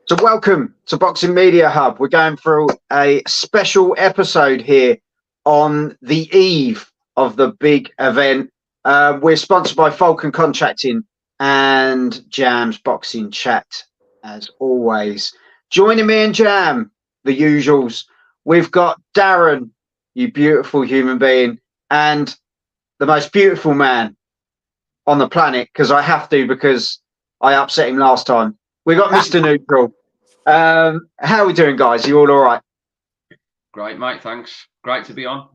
So welcome to Boxing Media Hub. We're going through a special episode here on the eve of the big event. We're sponsored by Falcon Contracting and Jam's Boxing Chat, as always. Joining me in Jam, the usuals, we've got Darren, you beautiful human being, and the most beautiful man on the planet, because I have to, because I upset him last time. We got Mr. Neutral. How are we doing, guys? You all right? Great, mate. Thanks. Great to be on.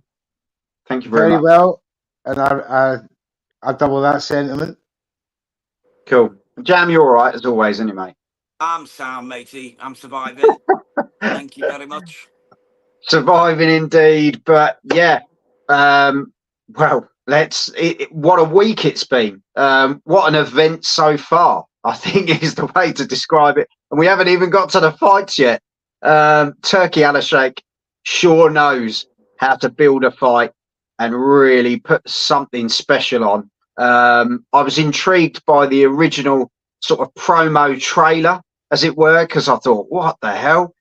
Thank you very much. Well, and I double that sentiment. Cool. Jam, you're all right, as always, isn't you, mate? I'm sound, matey. I'm surviving. Thank you very much. Surviving indeed. But, yeah, well, what a week it's been. What an event so far, I think is the way to describe it. And we haven't even got to the fights yet. Turkey Alashake sure knows how to build a fight and really put something special on. I was intrigued by the original sort of promo trailer, as it were, because I thought, what the hell?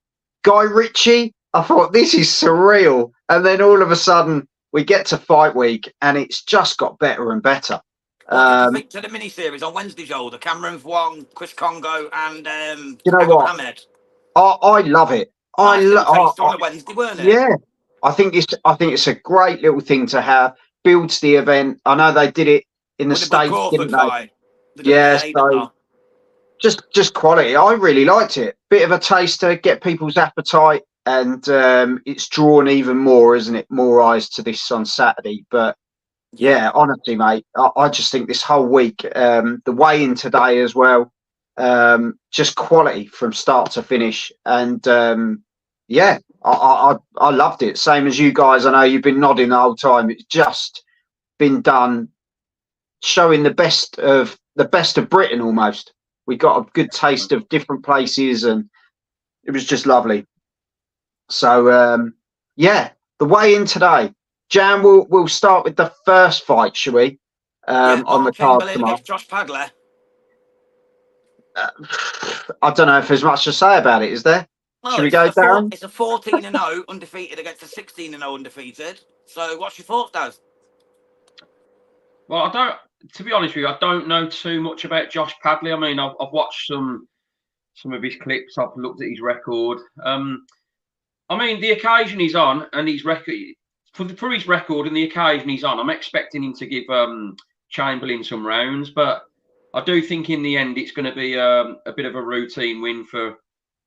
Guy Ritchie? I thought, this is surreal. And then all of a sudden, we get to fight week, and it's just got better and better. To the mini-series on Wednesday, Joel, the Cameron Vuong, Chris Congo, and you know what? Ahmed. I love it. On a Wednesday, weren't it? Yeah, I think it's a great little thing to have. Builds the event. I know they did it in the States, didn't they? Yeah, so just quality. I really liked it. Bit of a taster, get people's appetite, and it's drawn even more, isn't it? More eyes to this on Saturday. But yeah, honestly, mate, I just think this whole week, the weigh-in today as well, just quality from start to finish. And yeah, I loved it. Same as you guys. I know you've been nodding the whole time. It's just been done, showing the best of Britain almost. We got a good taste of different places, and it was just lovely. So yeah, the weigh-in today. Jan, we'll start with the first fight, shall we? On the card tomorrow. Josh Padler. I don't know if there's much to say about it, is there? Well, should we go down? It's a 14-0 undefeated against a 16-0 undefeated. So what's your thoughts, Daz? Well, to be honest with you, I don't know too much about Josh Padley. I mean, I've watched some of his clips. I've looked at his record. I mean, the occasion he's on and his record, for his record and the occasion he's on, I'm expecting him to give Chamberlain some rounds, but I do think in the end it's going to be a bit of a routine win for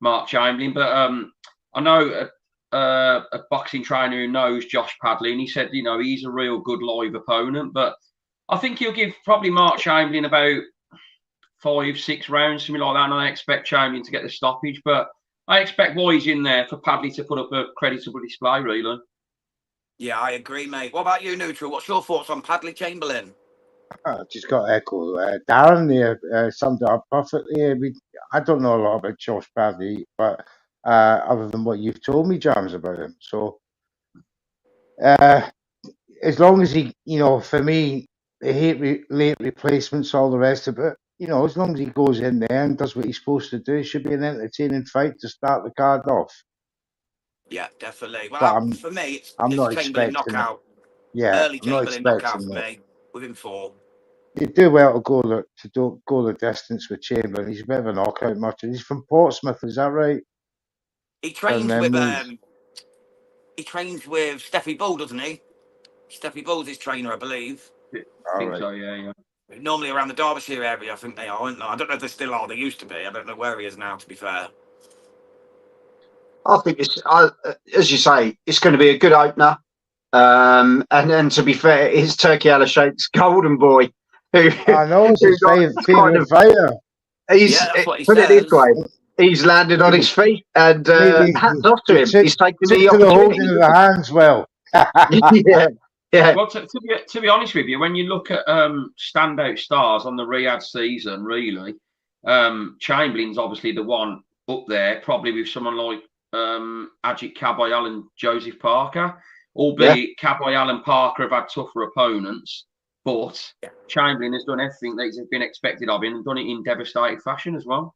Mark Chamberlain. But I know a boxing trainer who knows Josh Padley, and he said, you know, he's a real good live opponent. But I think he'll give probably Mark Chamberlain about 5-6 rounds, something like that. And I expect Chamberlain to get the stoppage. But I expect while he's in there for Padley to put up a creditable display, really. Yeah, I agree, mate. What about you, Neutral? What's your thoughts on Padley Chamberlain? I just got to echo Darren there, summed it up perfectly. I don't know a lot about Josh Padley, but other than what you've told me, James, about him. So as long as he, you know, for me, I hate late replacements, all the rest of it. You know, as long as he goes in there and does what he's supposed to do, it should be an entertaining fight to start the card off. Yeah, definitely. Well, for me, it's not Chamberlain knockout. Yeah, early Chamberlain knockout for me, within 4. You do well to go the distance with Chamberlain. He's a bit of a knockout merchant. He's from Portsmouth, is that right? He trains with Steffi Bull, doesn't he? Steffi Bull's his trainer, I believe. I think so, yeah. Normally around the Derbyshire area, I think they are, aren't they? I don't know if they still are. They used to be. I don't know where he is now, to be fair. I think as you say, it's going to be a good opener. And to be fair, it's Turkey Alashake's golden boy. I know, it's his favourite fighter. Put it this way, he's landed on his feet, and hats off to him. He's taken the opportunity. Holding the hands well. Yeah. Well, to be honest with you, when you look at standout stars on the Riyadh season, really, Chamberlain's obviously the one up there, probably with someone like Ajit Kabayal and Joseph Parker, albeit Kabayal and Parker have had tougher opponents, but Chamberlain has done everything that has been expected of him and done it in devastating fashion as well.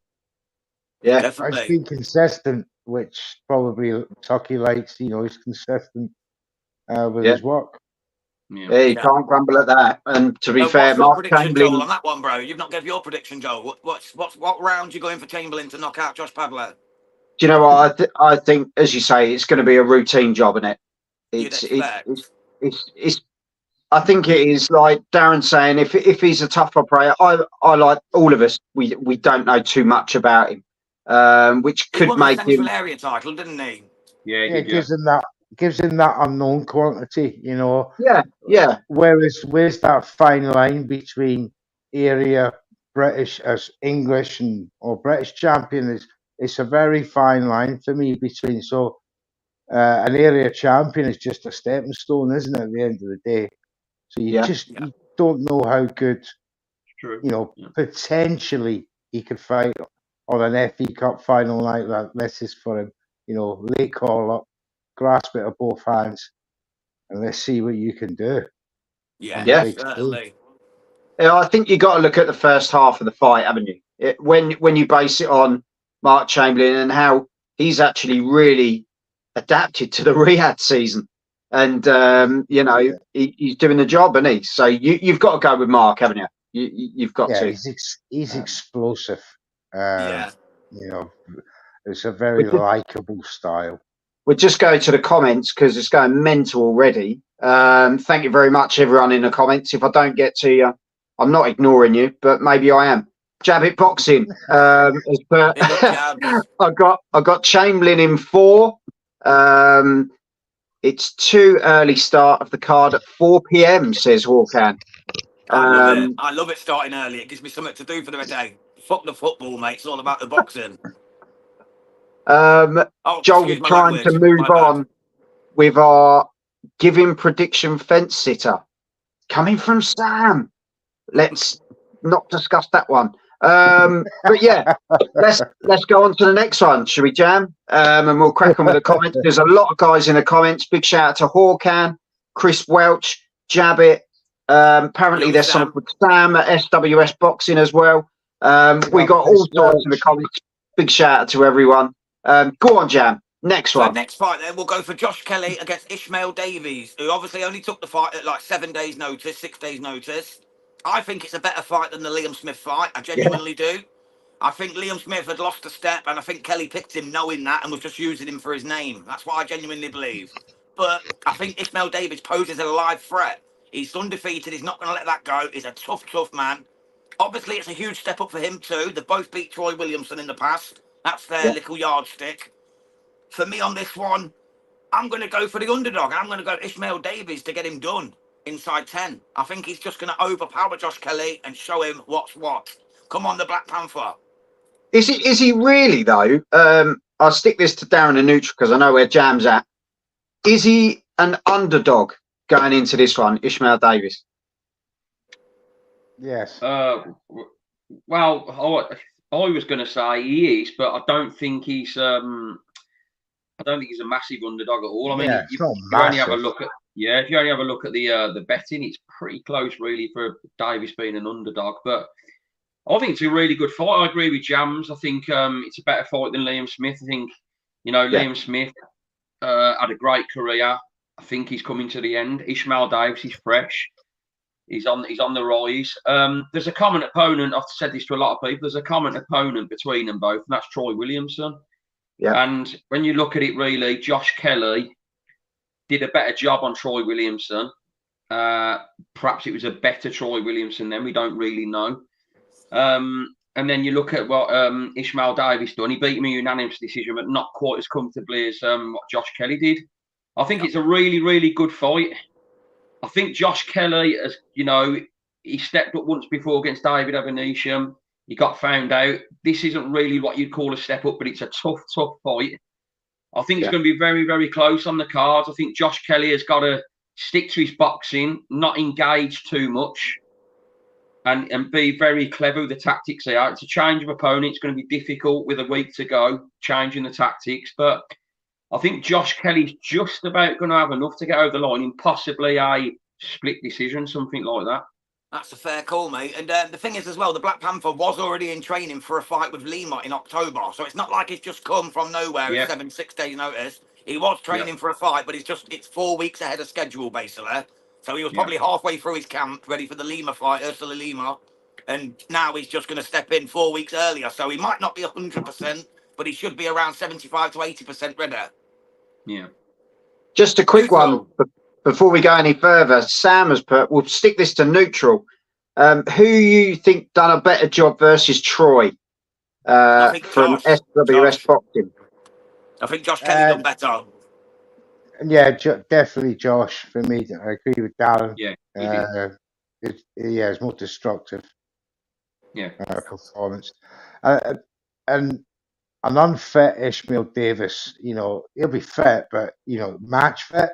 Yeah, It's Definitely. been consistent, which probably Tucky likes. He's consistent with yeah. his work. Yeah, you can't grumble at that. And to be fair, What's your Mark prediction, Joel, Chamberlain. on that one, bro? You've not given your prediction, Joel. What round you going for Chamberlain to knock out Josh Padler? Do you know what I think? As you say, it's going to be a routine job, isn't it? You'd expect. It's. I think it is like Darren saying, if he's a tough operator, I like all of us. We don't know too much about him, which He could won the make Central him. Area title, didn't he? Yeah, Yeah, gives him that unknown quantity. Yeah. Where's that fine line between area British as English or British champion is? It's a very fine line for me between. So an area champion is just a stepping stone, isn't it? At the end of the day, so you don't know how good. True. Potentially he could fight on an FE Cup final like that. This is for him. Late call up, grasp it with both hands, and let's see what you can do. Yeah, Big certainly. Yeah, I think you got to look at the first half of the fight, haven't you? When you base it on Mark Chamberlain and how he's actually really adapted to the Riyadh season, and he's doing the job, isn't he? So you've got to go with Mark, haven't you? You've got to. He's explosive. Yeah. It's a very likable style. We'll just go to the comments because it's going mental already. Thank you very much, everyone in the comments. If I don't get to you, I'm not ignoring you, but maybe I am. Jabbit Boxing. I got Chamberlain in 4. It's too early start of the card at 4 p.m. says Hawkan. I love it starting early. It gives me something to do for the day. Fuck the football, mate. It's all about the boxing. Joel, we're trying to move on with our giving prediction fence sitter coming from Sam. Let's not discuss that one. But yeah, let's go on to the next one. Should we jam? And we'll crack on with the comments. There's a lot of guys in the comments. Big shout out to Hawkan, Chris Welch, Jabbit. Apparently there's someone called Sam at SWS Boxing as well. We got all sorts in the comments. Big shout out to everyone. Go on, Jam. Next one. Next fight, then we'll go for Josh Kelly against Ishmael Davies, who obviously only took the fight at like 6 days' notice. I think it's a better fight than the Liam Smith fight. I genuinely do. I think Liam Smith had lost a step, and I think Kelly picked him knowing that and was just using him for his name. That's what I genuinely believe. But I think Ishmael Davies poses a live threat. He's undefeated. He's not going to let that go. He's a tough man. Obviously, it's a huge step up for him too. They both beat Troy Williamson in the past. That's their little yardstick. For me on this one, I'm going to go for the underdog. I'm going to go Ishmael Davies to get him done inside 10. I think he's just going to overpower Josh Kelly and show him what's what. Come on, the Black Panther. Is he really, though? I'll stick this to Darren and Neutral because I know where Jam's at. Is he an underdog going into this one, Ishmael Davies? Yes. Well, I was going to say he is, but I don't think he's. I don't think he's a massive underdog at all. I mean, if you only have a look at the betting, it's pretty close, really, for Davies being an underdog. But I think it's a really good fight. I agree with Jams. I think it's a better fight than Liam Smith. I think Liam Smith had a great career. I think he's coming to the end. Ishmael Davies, he's fresh. He's on the rise. There's a common opponent. I've said this to a lot of people. There's a common opponent between them both, and that's Troy Williamson. Yeah. And when you look at it, really, Josh Kelly did a better job on Troy Williamson. Perhaps it was a better Troy Williamson then. We don't really know. And then you look at what Ishmael Davies done. He beat him in a unanimous decision, but not quite as comfortably as what Josh Kelly did. I think it's a really, really good fight. I think Josh Kelly, as he stepped up once before against David Avanesian. He got found out. This isn't really what you'd call a step up, but it's a tough fight. I think it's going to be very, very close on the cards. I think Josh Kelly has got to stick to his boxing, not engage too much, and be very clever with the tactics there. It's a change of opponent. It's going to be difficult with a week to go, changing the tactics. But I think Josh Kelly's just about going to have enough to get over the line in possibly a split decision, something like that. That's a fair call, mate. And the thing is, as well, the Black Panther was already in training for a fight with Lima in October, so it's not like it's just come from nowhere. Yeah. It's 6 days notice. He was training for a fight, but it's 4 weeks ahead of schedule, basically. So he was probably halfway through his camp, ready for the Lima fight, Ursula Lima, and now he's just going to step in 4 weeks earlier. So he might not be 100%, but he should be around 75 to 80% ready. Yeah. Just a quick one before we go any further. Sam has put, we'll stick this to neutral. Who you think done a better job versus Troy from SWS Boxing? I think Josh Kelly done better. Yeah, definitely Josh for me. I agree with Darren. Yeah, it's more destructive. Yeah, performance. And an unfit Ishmael Davis, he'll be fit, but match fit.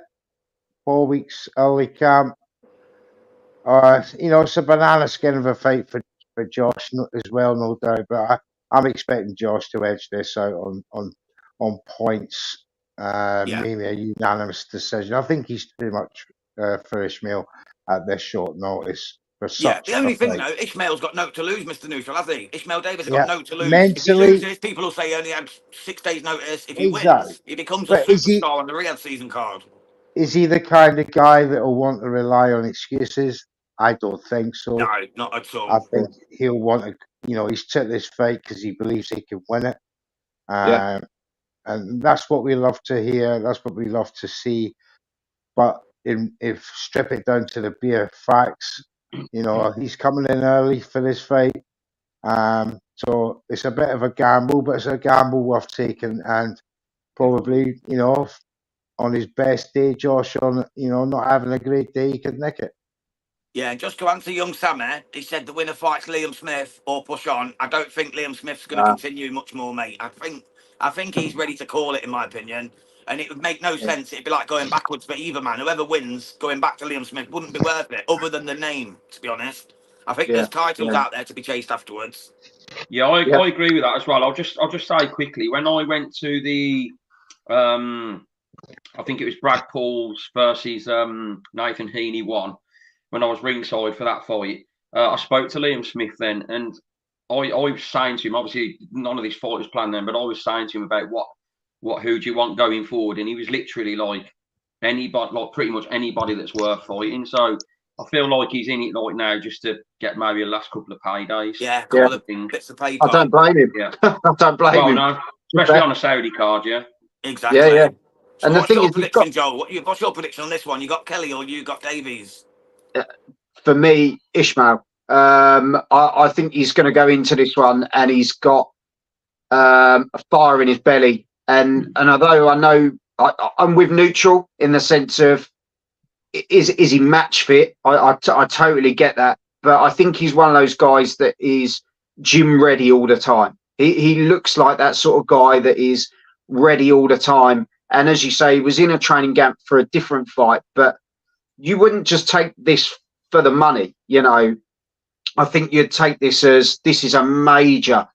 4 weeks early camp. It's a banana skin of a fight for Josh as well, no doubt. But I'm expecting Josh to edge this out on points. Maybe a unanimous decision. I think he's too much for Ishmael at this short notice. The only thing though, Ishmael's got no to lose, Mr. Neutral, has he? Ishmael Davis has got no to lose. Mentally, if he loses, people will say he only had 6 days notice. If he wins, he becomes a superstar on the Riyadh season card. Is he the kind of guy that will want to rely on excuses? I don't think so. No, not at all. I think he'll want to, he's took this fight because he believes he can win it. And that's what we love to hear. That's what we love to see. But if strip it down to the bare facts, he's coming in early for this fight. So it's a bit of a gamble, but it's a gamble worth taking. And probably, on his best day, Josh, not having a great day, he could nick it. Yeah, and just to answer young Sammy, he said the winner fights Liam Smith or push on. I don't think Liam Smith's going to continue much more, mate. I think he's ready to call it, in my opinion. And it would make no sense. It'd be like going backwards for either man. Whoever wins, going back to Liam Smith wouldn't be worth it, other than the name, to be honest. I think there's titles out there to be chased afterwards. Yeah, I agree with that as well. I'll just say quickly, when I went to the I think it was Brad Pauls versus Nathan Heaney 1, when I was ringside for that fight. I spoke to Liam Smith then, and I was saying to him, obviously none of this fight was planned then, but I was saying to him about who do you want going forward, and he was literally like anybody, like pretty much anybody that's worth fighting. So I feel like he's in it right now just to get maybe a last couple of paydays. Yeah, a couple of bits of paper. I don't blame him. Yeah, I don't blame him. No, especially on a Saudi card. Yeah, exactly. Yeah. So and the thing is, prediction, Joel? What's your prediction on this one? You got Kelly or you got Davies? For me, Ishmael. I think he's going to go into this one and he's got a fire in his belly. And although I know I'm with neutral in the sense of is he match fit? I totally get that, but I think he's one of those guys that is gym ready all the time. He looks like that sort of guy that is ready all the time. And as you say, he was in a training camp for a different fight, but you wouldn't just take this for the money. I think you'd take this as this is a major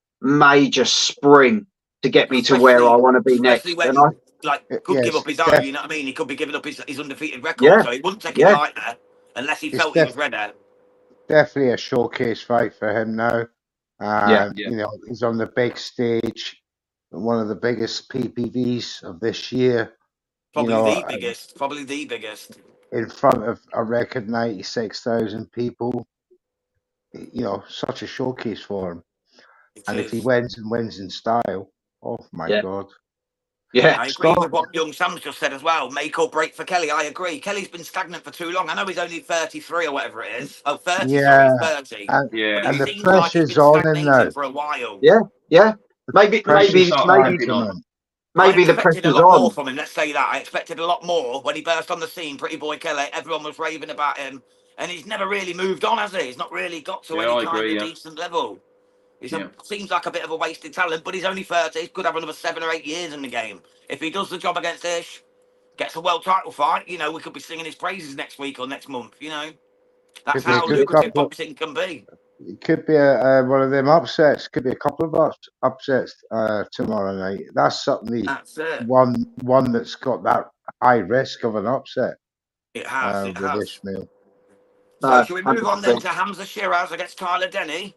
spring to get me to where I want to be next. When, could give up his own, you know what I mean? He could be giving up his undefeated record, so he wouldn't take it like that unless he felt he was ready. Definitely a showcase fight for him now. He's on the big stage, one of the biggest PPVs of this year. Probably the biggest. In front of a record 96,000 people. Such a showcase for him. If he wins in style, oh my God. Yeah, I agree with what young Sam's just said as well. Make or break for Kelly. I agree. Kelly's been stagnant for too long. I know he's only 33 or whatever it is. Oh, 30. Yeah. Sorry, 30. And the pressure's on him now. For a while. Yeah. Maybe the pressure's on. More from him. Let's say that. I expected a lot more when he burst on the scene. Pretty boy Kelly. Everyone was raving about him, and he's never really moved on, has he? He's not really got to any kind of decent level. Seems like a bit of a wasted talent, but he's only 30. He could have another 7 or 8 years in the game. If he does the job against Ish, gets a world title fight, we could be singing his praises next week or next month. That's how lucrative boxing can be. It could be one of them upsets. Could be a couple of upsets tomorrow night. That's certainly one that's got that high risk of an upset. It has. Ishmael. So shall we move on then 100%. to Hamza Shiraz against Tyler Denny?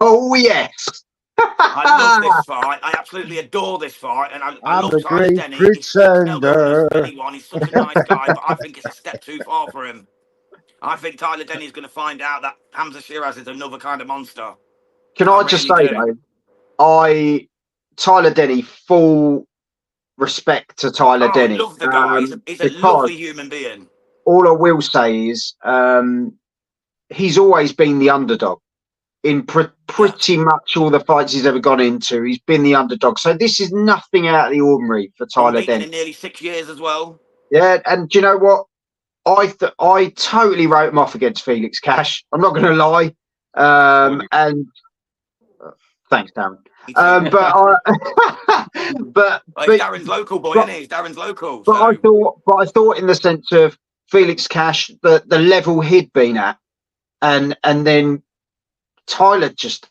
Oh yes. I love this fight. I absolutely adore this fight, and I I'm love the Tyler great Denny. He's Ishmael pretender. Douglas, anyone. He's such a nice guy, but I think it's a step too far for him. I think Tyler Denny's going to find out that Hamza Shiraz is another kind of monster. Can I just say though, Tyler Denny, full respect to Tyler Denny. I love the guy. He's a lovely human being. All I will say is he's always been the underdog in pretty much all the fights he's ever gone into. He's been the underdog. So this is nothing out of the ordinary for Tyler Denny. In nearly 6 years as well. Yeah, and do you know what? I totally wrote him off against Felix Cash. I'm not going to lie. And thanks, Darren. But Darren's local boy, isn't he? He's Darren's local. But I thought in the sense of Felix Cash, the level he'd been at, and then Tyler just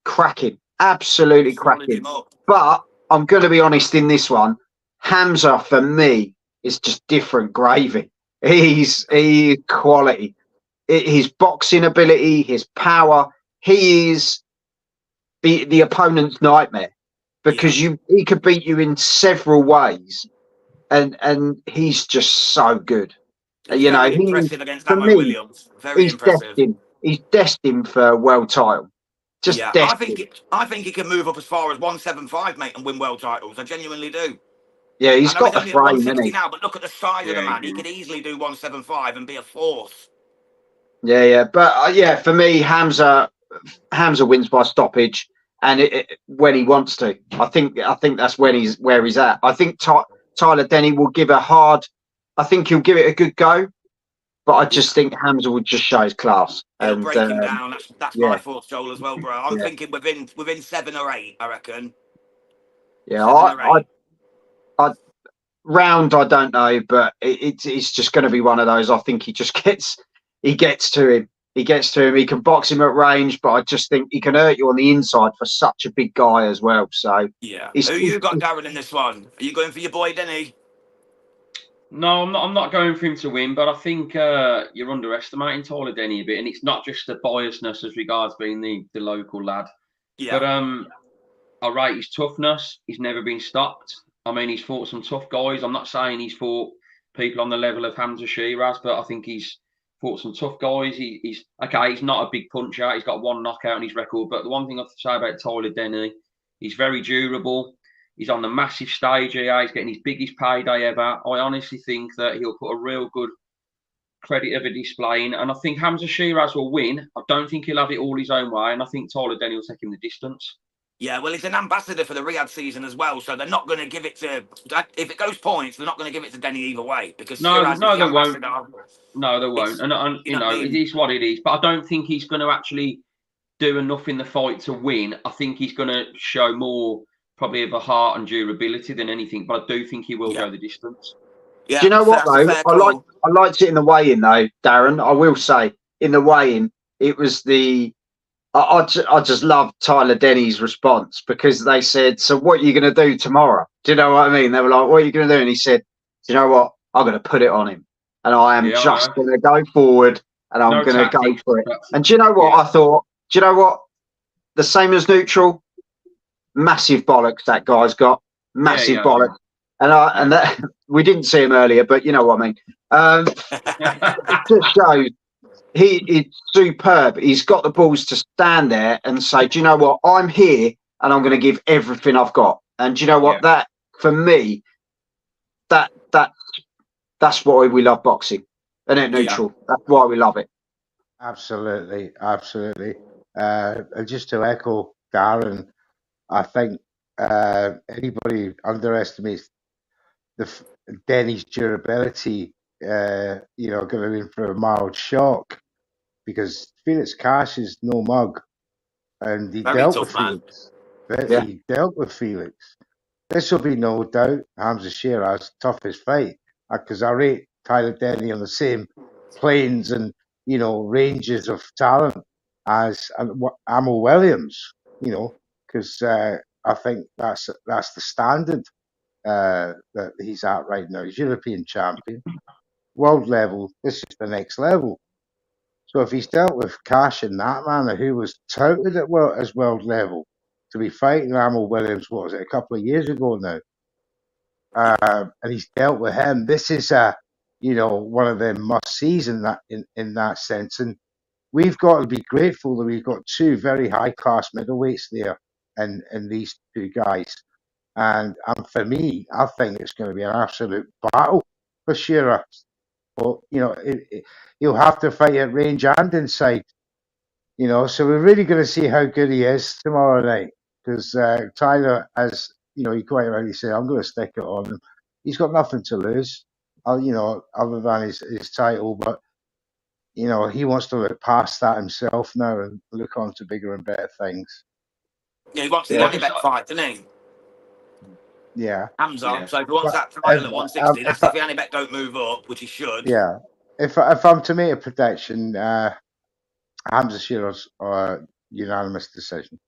cracking, absolutely cracking. But I'm going to be honest in this one, Hamza for me is just different gravy. He's quality. His boxing ability, his power. He is the opponent's nightmare because he could beat you in several ways, and he's just so good. He's very impressive against Daniel Williams. Very impressive. He's destined for a world title. Destined. I think he can move up as far as 175, mate, and win world titles. I genuinely do. Yeah, he's got the only frame, at 160 isn't he? now, but look at the size of the man. He could easily do 175 and be a force. Yeah. But for me, Hamza wins by stoppage, and when he wants to. I think that's where he's at. I think Tyler Denny will give I think he'll give it a good go, but I just think Hamza will just show his class. He'll break him down. That's my thoughts, Joel, as well, bro. I'm thinking within 7 or 8, I reckon. Yeah, I round, I don't know, but it's just going to be one of those. I think he gets to him. He can box him at range, but I just think he can hurt you on the inside for such a big guy as well. So who you got, Darren, in this one? Are you going for your boy Denny? No, I'm not going for him to win, but I think you're underestimating Tyler Denny a bit, and it's not just the biasness as regards being the local lad. Yeah. But I rate his toughness. He's never been stopped. I mean, he's fought some tough guys. I'm not saying he's fought people on the level of Hamza Shiraz, but I think he's fought some tough guys. He's not a big puncher. He's got 1 knockout in his record. But the one thing I have to say about Tyler Denny, he's very durable. He's on the massive stage here. He's getting his biggest payday ever. I honestly think that he'll put a real good credit of a display in. And I think Hamza Shiraz will win. I don't think he'll have it all his own way. And I think Tyler Denny will take him the distance. Yeah, well, he's an ambassador for the Riyadh season as well, so they're not going to give it to. If it goes points, they're not going to give it to Denny either way because no, they won't. No, they won't. And you know, it is what it is. But I don't think he's going to actually do enough in the fight to win. I think he's going to show more probably of a heart and durability than anything. But I do think he will go the distance. Yeah. Do you know what though? I liked it in the weigh-in though, Darren. I will say in the weigh-in, it was the. I just loved Tyler Denny's response because they said, "So what are you going to do tomorrow?" Do you know what I mean? They were like, "What are you going to do?" And he said, "Do you know what? I'm going to put it on him, and I am just going to go forward, and I'm going to go for it." And do you know what I thought? Do you know what? The same as neutral, massive bollocks that guy's got, massive bollocks. And that we didn't see him earlier, but you know what I mean. It just shows. He is superb. He's got the balls to stand there and say, "Do you know what? I'm here and I'm going to give everything I've got." And do you know what? That for me, that's why we love boxing. And at neutral, that's why we love it. Absolutely. And just to echo Darren, I think anybody underestimates Denny's durability. Going in for a mild shock because Felix Cash is no mug, and he dealt with Felix. He dealt with Felix. This will be no doubt Hamza Shiraz's toughest fight because I rate Tyler Denny on the same planes and ranges of talent as Amo Williams. Because I think that's the standard that he's at right now. He's European champion. World level, this is the next level. So if he's dealt with Cash in that manner, who was touted at world level to be fighting Amel Williams, what was it, a couple of years ago now, and he's dealt with him. This is one of them must-sees in that sense, and we've got to be grateful that we've got two very high-class middleweights there, and these two guys. And for me, I think it's going to be an absolute battle for Shearer. But he'll have to fight at range and inside. So we're really going to see how good he is tomorrow night, because Tyler, as he quite rightly said, I'm going to stick it on him. He's got nothing to lose, other than his title. But he wants to look past that himself now and look on to bigger and better things. Yeah, he wants the Anibek fight, doesn't he? Yeah. Hamza. Yeah. So if he wants that title at 160, that's if the Anibek don't move up, which he should. Yeah. If I'm to make a prediction, Hamza Shearer's unanimous decision.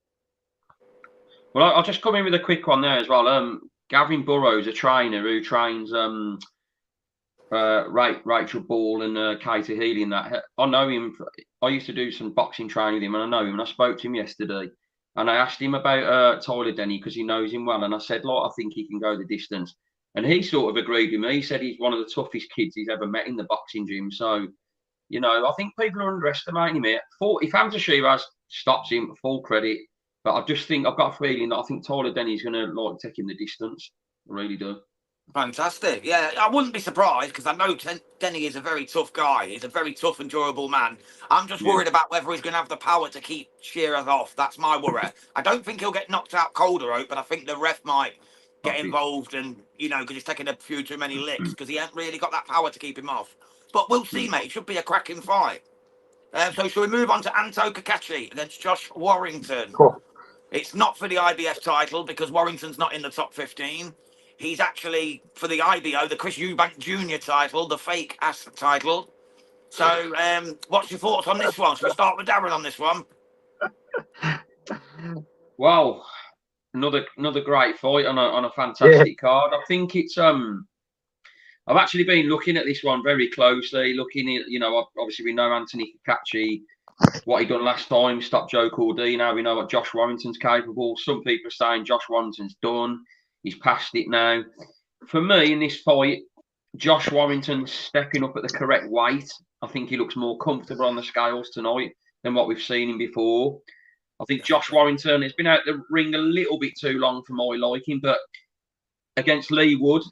Well, I'll just come in with a quick one there as well. Gavin Burrows, a trainer who trains Rachel Ball and Katie Healy in that. I know him. I used to do some boxing training with him, and I know him. And I spoke to him yesterday, and I asked him about Tyler Denny because he knows him well. And I said, I think he can go the distance. And he sort of agreed with me. He said he's one of the toughest kids he's ever met in the boxing gym. So, I think people are underestimating him here. If Hamza Shearer stops him, full credit. But I just think I've got a feeling that I think Tyler Denny's going to take him the distance. I really do. Fantastic. Yeah, I wouldn't be surprised because I know Denny is a very tough guy. He's a very tough and durable man. I'm just worried about whether he's going to have the power to keep Shearer off. That's my worry. I don't think he'll get knocked out cold or out, but I think the ref might get involved and, because he's taking a few too many licks because he hasn't really got that power to keep him off. But we'll see, mate. It should be a cracking fight. So shall we move on to Anto Kakashi against Josh Warrington? Cool. It's not for the IBF title because Warrington's not in the top 15. He's actually for the IBO, the Chris Eubank Jr. title, the fake ass title. So, what's your thoughts on this one? Shall we start with Darren on this one? Well, another great fight on a fantastic card. I think it's I've actually been looking at this one very closely. Looking at obviously we know Anthony Kakachi, what he done last time, stopped Joe Cordino. We know what Josh Warrington's capable. Some people are saying Josh Warrington's done. He's past it now. For me, in this fight, Josh Warrington's stepping up at the correct weight. I think he looks more comfortable on the scales tonight than what we've seen him before. I think Josh Warrington has been out the ring a little bit too long for my liking, but against Lee Wood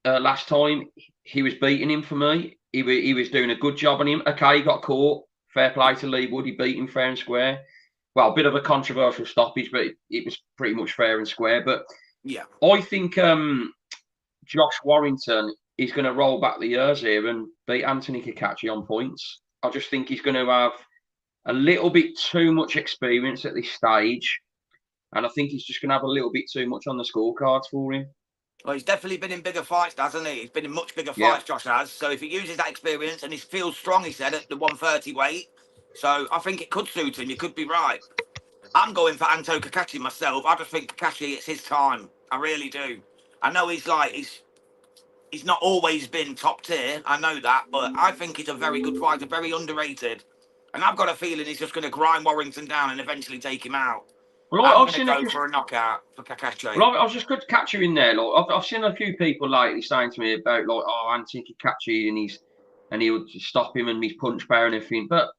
last time, he was beating him for me. He was doing a good job on him. Okay, he got caught. Fair play to Lee Wood. He beat him fair and square. Well, a bit of a controversial stoppage, but it was pretty much fair and square. But yeah, I think Josh Warrington is going to roll back the years here and beat Anthony Kakachi on points. I just think he's going to have a little bit too much experience at this stage. And I think he's just going to have a little bit too much on the scorecards for him. Well, he's definitely been in bigger fights, hasn't he? He's been in much bigger fights, Josh has. So if he uses that experience and he feels strong, he said, at the 130 weight. So I think it could suit him. You could be right. I'm going for Anto Kakashi myself. I just think Kakashi, it's his time. I really do. I know he's not always been top tier. I know that. But I think he's a very good fighter, very underrated. And I've got a feeling he's just going to grind Warrington down and eventually take him out. Well, I'm going to go for a knockout for Kakashi. Well, I was just going to catch you in there. Like, I've seen a few people lately saying to me about, Anthony Kakachi and he'll stop him and his punch power and everything. But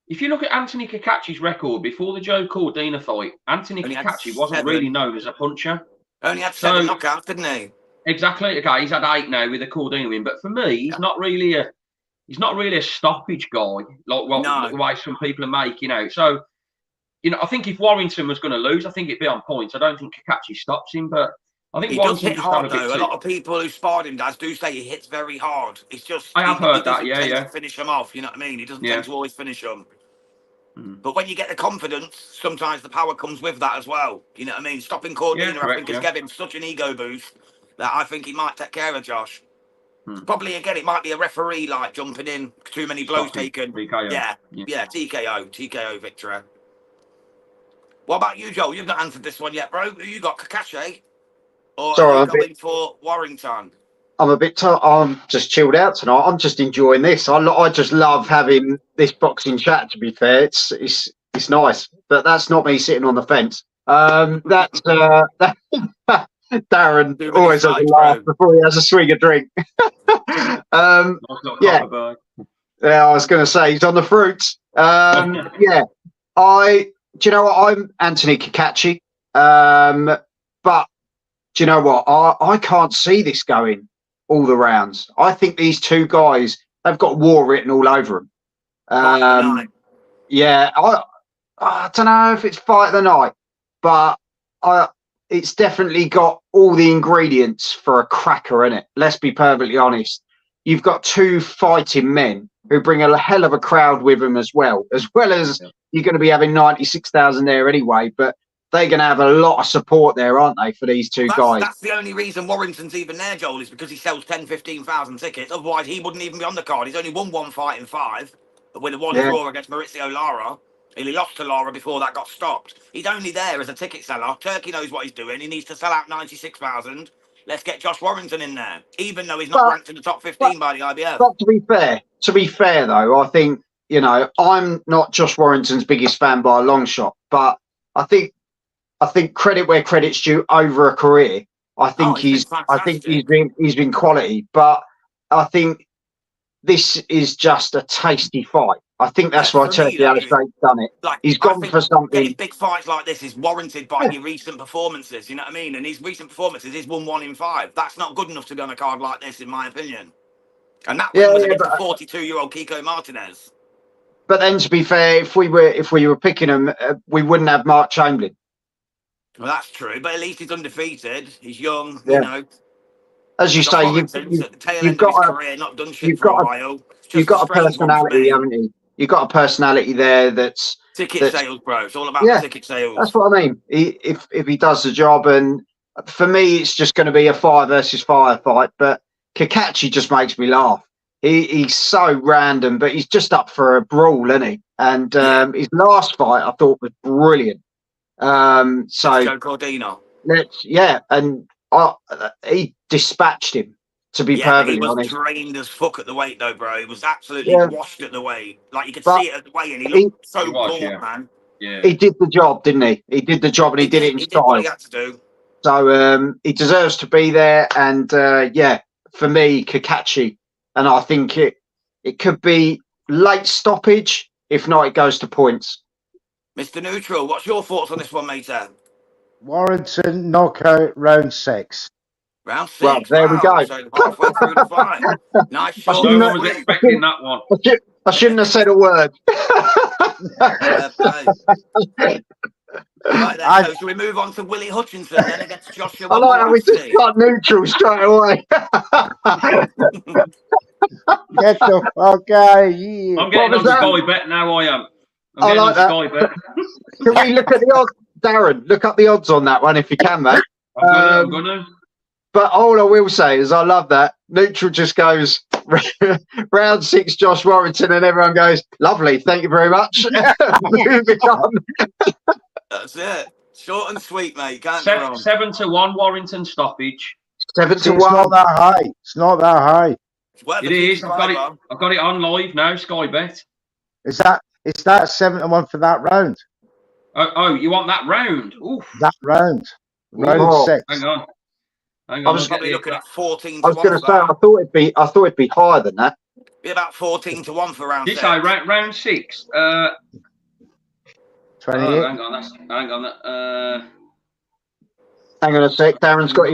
if you look at Anthony Kakachi's record before the Joe Cordina fight, Anthony Kakachi wasn't really known as a puncher. Only had 7 knockouts, didn't he? Exactly. Okay, he's had 8 now with the Cordina win. But for me, he's not really a stoppage guy the way some people are making out. So, I think if Warrington was going to lose, I think it'd be on points. I don't think Kakachi stops him, but I think he Warrington does hit hard, though. A lot of people who sparred him do say he hits very hard. It's just I have heard that, to finish them off. You know what I mean? He doesn't tend to always finish them. But when you get the confidence, sometimes the power comes with that as well. You know what I mean? Stopping Cordina, I think, has given him such an ego boost that I think he might take care of Josh. Probably, again, it might be a referee jumping in, too many blows taken. TKO. Yeah, TKO victory. What about you, Joel? You've not answered this one yet, bro. Who you got, Kakashi? Or are you going for Warrington? a bit. I'm just chilled out tonight. I'm just enjoying this. I just love having this boxing chat. To be fair, it's nice. But that's not me sitting on the fence. That's Darren always has a laugh before he has a swig of drink. Yeah, I was going to say he's on the fruits. Yeah, do you know what? I'm Anthony Kakachi, but do you know what? I can't see this going all the rounds. I think these two guys, they've got war written all over them. Yeah, I don't know if it's fight of the night, but it's definitely got all the ingredients for a cracker in it. Let's be perfectly honest. You've got two fighting men who bring a hell of a crowd with them as well as you're going to be having 96,000 there anyway, but they're going to have a lot of support there, aren't they, for these two guys? That's the only reason Warrington's even there, Joel, is because he sells 10, 15,000 tickets. Otherwise, he wouldn't even be on the card. He's only won one fight in 5, with a one draw against Maurizio Lara. He lost to Lara before that got stopped. He's only there as a ticket seller. Turkey knows what he's doing. He needs to sell out 96,000. Let's get Josh Warrington in there, even though he's not ranked in the top 15 by the IBF. But to be fair though, I think, I'm not Josh Warrington's biggest fan by a long shot, but I think credit where credit's due over a career. I think he's been quality, but I think this is just a tasty fight. I think that's why Turkey Alistair's done it. He's gone for something. Getting big fights like this is warranted by your recent performances. You know what I mean? And his recent performances, he's won 1 in 5. That's not good enough to be on a card like this, in my opinion. And that was against the 42-year-old Kiko Martinez. But then, to be fair, if we were picking him, we wouldn't have Mark Chamberlain. Well, that's true, but at least he's undefeated. He's young, you know. As you say, you've got a personality, haven't you? You've got a personality there that's sales, bro. It's all about ticket sales. That's what I mean. If he does the job, and for me, it's just going to be a fire versus fire fight. But Kakachi just makes me laugh. He's so random, but he's just up for a brawl, isn't he? And his last fight, I thought, was brilliant. Cordino. And he dispatched him. To be perfectly honest, he was drained as fuck at the weight, though, bro. He was absolutely washed at the weight. Like you could see it at the weight, and he looked so bored, man. Yeah. He did the job, didn't he? He did the job, and he did it in style. Did what he had to do. So he deserves to be there. And for me, Kakachi, and I think it could be late stoppage. If not, it goes to points. Mr. Neutral, what's your thoughts on this one, mate? Warrington knockout round 6. Round 6. Well, there we go. So halfway through the fight. Nice shot. No one was expecting that one. I shouldn't have said a word. Right then, so shall we move on to Willie Hutchinson then against Joshua? I like how we just got neutral straight away. Get the fuck out of here. I'm getting on Sky Bet now, I am. I like that. Sky Bet. Can we look at the odds? Darren, look up the odds on that one if you can, mate. I'm gonna. But all I will say is I love that. Neutral just goes round 6, Josh Warrington, and everyone goes, lovely, thank you very much. Moving on. That's it. Short and sweet, mate. 7-1 Warrington stoppage. 7-1. It's not that high. It's not that high. It is. I've got it on live now, Sky Bet. Is that 7-1 for that round? Oh, you want that round? Oof. That round. Round 6. Hang on. I was probably looking at 14 to 1. I was going to say, I thought it'd be higher than that. Be about 14 to 1 for round 6. Round 6. 28. Hang on. Hang on a sec. Darren's got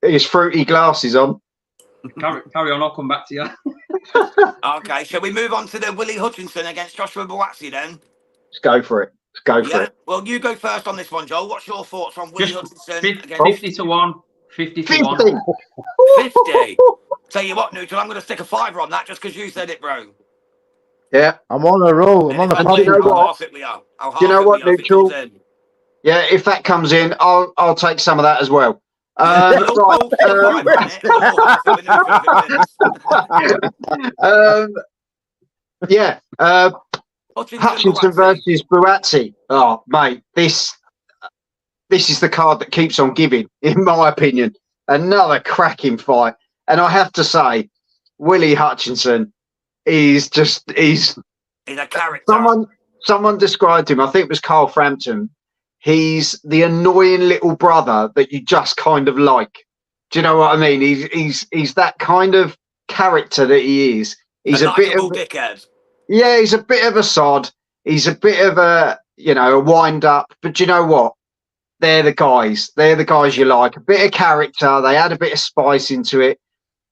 his fruity glasses on. Carry on. I'll come back to you. Okay, shall we move on to the Willie Hutchinson against Joshua Buatsi then? Let's go for it. For it. Well, you go first on this one, Joel. What's your thoughts on Willie Hutchinson? 50 to 1. 50 to 1. 50. Tell you what, Neutral, I'm going to stick a $5 on that just because you said it, bro. Yeah. I'm on a roll. I'm on a pop. You know what, Neutral? Yeah, if that comes in, I'll take some of that as well. Hutchinson versus Buatsi. Oh, mate, this is the card that keeps on giving, in my opinion. Another cracking fight. And I have to say, Willie Hutchinson is he's a character. Someone described him, I think it was Carl Frampton. He's the annoying little brother that you just kind of like. Do you know what I mean? He's that kind of character that he is. He's a bit of a dickhead. Yeah, he's a bit of a sod. He's a bit of a a wind up. But do you know what? They're the guys. They're the guys you like. A bit of character. They add a bit of spice into it.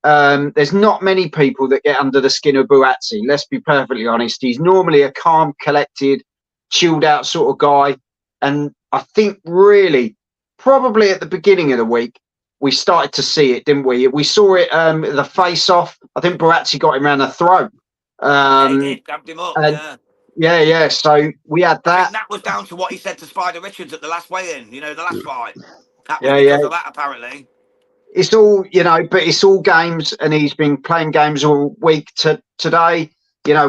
There's not many people that get under the skin of Buatsi. Let's be perfectly honest. He's normally a calm, collected, chilled out sort of guy. And I think really, probably at the beginning of the week, we started to see it, didn't we? We saw it the face-off. I think Buatsi got him around the throat. He did, grabbed him up, yeah. So we had that. That was down to what he said to Spider Richards at the last weigh-in, the last fight. That was because of that, apparently. It's all, but it's all games, and he's been playing games all week. Today,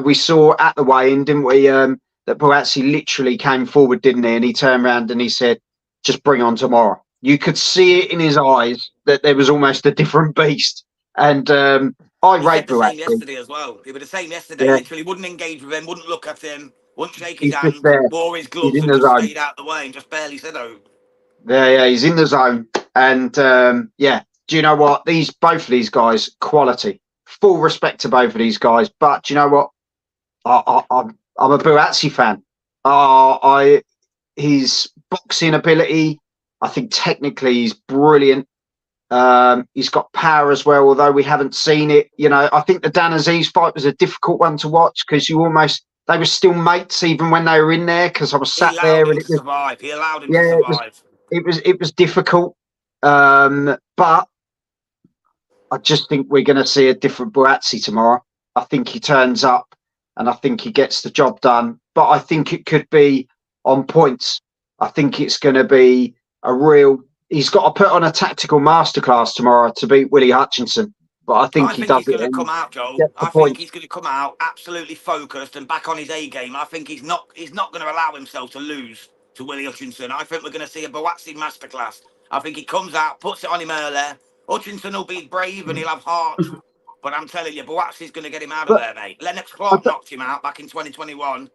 we saw at the weigh-in, didn't we, that Buatsi literally came forward, didn't he? And he turned around and he said, just bring on tomorrow. You could see it in his eyes that there was almost a different beast. And I rate Buatsi. He said the same yesterday as well. He was the same yesterday. Yeah. Literally wouldn't engage with him, wouldn't look at him, wouldn't shake his He's hand, just there. wore his gloves and just stayed out the way and just barely said oh. Yeah, he's in the zone. And do you know what? Both of these guys, quality. Full respect to both of these guys. But do you know what? I'm a Buatsi fan. His boxing ability, I think technically he's brilliant. He's got power as well, although we haven't seen it. I think the Dan Aziz fight was a difficult one to watch because they were still mates even when they were in there, because I was sat there. He allowed him to survive. It was difficult. But I just think we're going to see a different Buatsi tomorrow. I think he turns up and I think he gets the job done. But I think it could be on points. I think it's going to be he's got to put on a tactical masterclass tomorrow to beat Willie Hutchinson. But I think he does. He's going to come out, Joel. I think he's going to come out absolutely focused and back on his A game. I think he's not going to allow himself to lose to Willie Hutchinson. I think we're going to see a Buatsi masterclass. I think he comes out, puts it on him earlier. Hutchinson will be brave and he'll have heart. But I'm telling you, Buatsi's going to get him out of there, mate. Lennox Clark knocked him out back in 2021.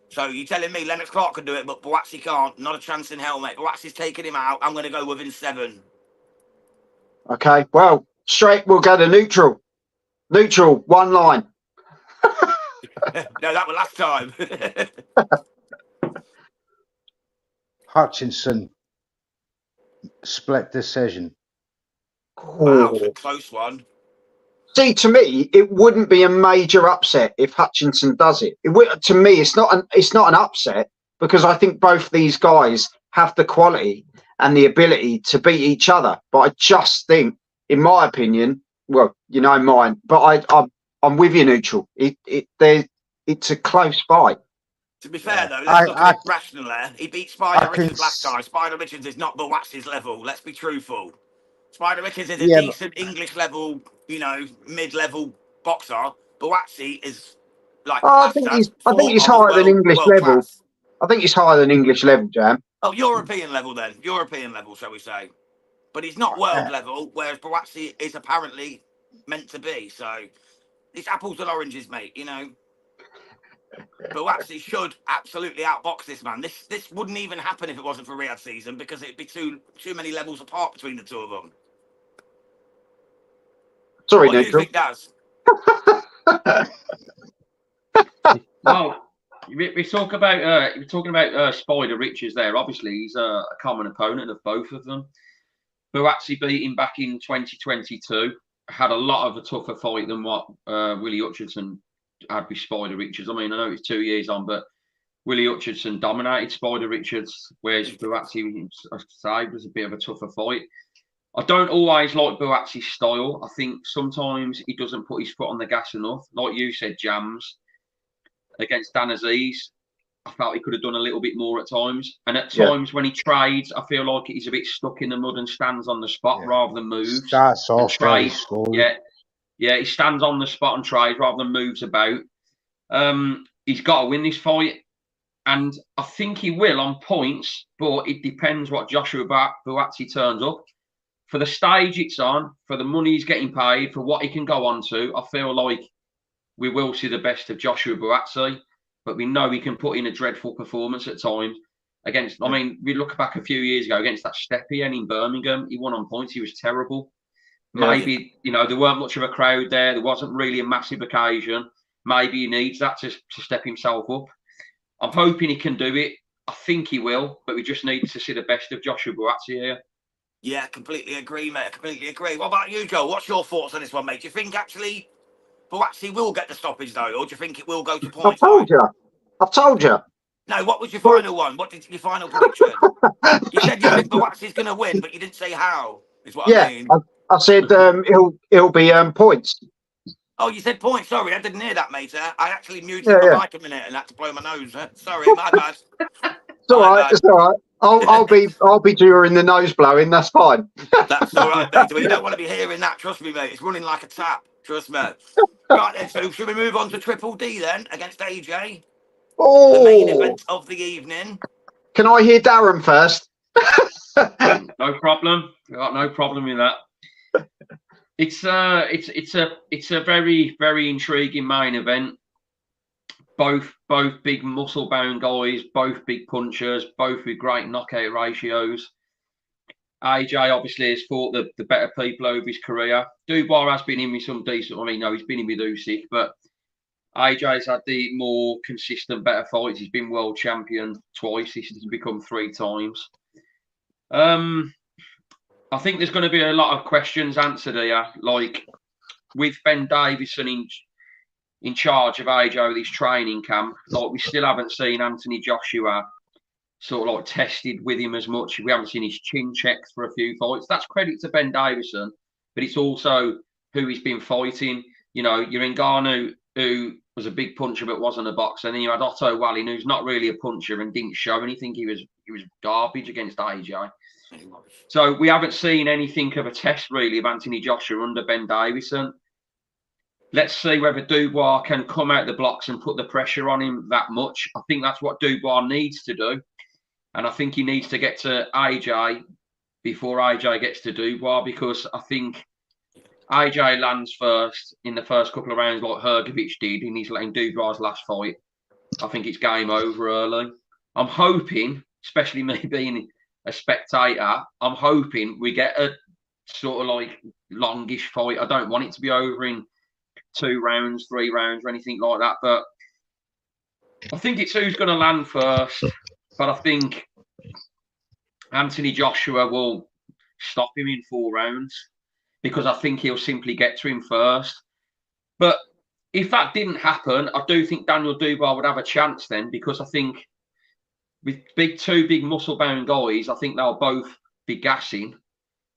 So you're telling me Lennox Clark can do it, but Buatsi can't? Not a chance in hell, mate. Buatsi's taking him out. I'm going to go within 7. Okay, well, straight, we'll go to neutral. Neutral, 1 line. No, that was last time. Hutchinson, split decision. Wow, it's a close one. See, to me, it wouldn't be a major upset if Hutchinson does it. To me, it's not an upset, because I think both these guys have the quality and the ability to beat each other. But I just think, in my opinion, well, mine, but I'm with you, neutral. It's a close fight. To be fair, though, let's look at it rational there. He beat Spider Richards last time. Spider Richards is not Buatsi's level. Let's be truthful. Spider Richards is a decent English level, mid-level boxer. Buatsi is like. I think he's higher than English level. Class. I think he's higher than English level, Jam. Oh, European level then. European level, shall we say? But he's not world level, whereas Buatsi is apparently meant to be. So it's apples and oranges, mate. Buatsi should absolutely outbox this man. This wouldn't even happen if it wasn't for Riyadh season, because it'd be too many levels apart between the two of them. Sorry, what neutral. Do you think, Daz? Well, we talk about you're talking about Spider Richards there. Obviously, he's a common opponent of both of them. Buatsi beat him back in 2022. Had a lot of a tougher fight than what Willie Hutchinson had with Spider Richards. I mean, I know it's 2 years on, but Willie Hutchinson dominated Spider Richards, whereas Buatsi, I say, was a bit of a tougher fight. I don't always like Buatsi's style. I think sometimes he doesn't put his foot on the gas enough. Like you said, Jams, against Dan Aziz, I felt he could have done a little bit more at times. And at times when he trades, I feel like he's a bit stuck in the mud and stands on the spot rather than moves. Starts off trades. Yeah, he stands on the spot and trades rather than moves about. He's got to win this fight. And I think he will on points, but it depends what Joshua Buatsi turns up. for the stage it's on, for the money he's getting paid, for what he can go on to, I feel like we will see the best of Joshua Buatsi, but we know he can put in a dreadful performance at times. Against, I mean, we look back a few years ago against that Stepien in Birmingham. He won on points. He was terrible. Maybe, you know, there weren't much of a crowd there. There wasn't really a massive occasion. Maybe he needs that to step himself up. I'm hoping he can do it. I think he will, but we just need to see the best of Joshua Buatsi here. Yeah, completely agree, mate. Completely agree. What about you, Joe? What's your thoughts on this one, mate? Do you think actually Buatsi will get the stoppage, though, or do you think it will go to points? I've told you. No, what was your final one? What did your final prediction? You said you think Buatsi's going to win, but you didn't say how, is what I mean. I said it'll be points. Oh, you said points. Sorry, I didn't hear that, mate. I actually muted my mic a minute and had to blow my nose. Sorry, my bad. It's all right. It's all right. I'll be during the nose blowing. That's fine. That's all right, mate. You don't want to be hearing that. Trust me, mate. It's running like a tap. Trust me. Right then. So should we move on to Triple D then against AJ? Oh, the main event of the evening. Can I hear Darren first? No problem. Got no problem with that. It's a very, very intriguing main event. Both big muscle bound guys, both big punchers, both with great knockout ratios. AJ obviously has fought the better people over his career. Dubois has been in with some decent. I mean, no, he's been in with Usyk, but AJ's had the more consistent, better fights. He's been world champion twice. He's become 3 times. I think there's going to be a lot of questions answered here, like with Ben Davison in charge of AJ with his training camp. Like we still haven't seen Anthony Joshua sort of like tested with him as much. We haven't seen his chin checked for a few fights. That's credit to Ben Davison, but it's also who he's been fighting. You know, you're in Ngannou, who was a big puncher but wasn't a boxer, and then you had Otto Wallin, who's not really a puncher and didn't show anything. He was garbage against AJ. So we haven't seen anything of a test really of Anthony Joshua under Ben Davison. Let's see whether Dubois can come out the blocks and put the pressure on him that much. I think that's what Dubois needs to do. And I think he needs to get to AJ before AJ gets to Dubois, because I think AJ lands first in the first couple of rounds like Hrgovic did, and he's letting Dubois' last fight. I think it's game over early. I'm hoping, especially me being a spectator, I'm hoping we get a sort of like longish fight. I don't want it to be over in 2 rounds, 3 rounds, or anything like that. But I think it's who's going to land first. But I think Anthony Joshua will stop him in 4 rounds, because I think he'll simply get to him first. But if that didn't happen, I do think Daniel Dubois would have a chance then, because I think with 2 big muscle-bound guys, I think they'll both be gassing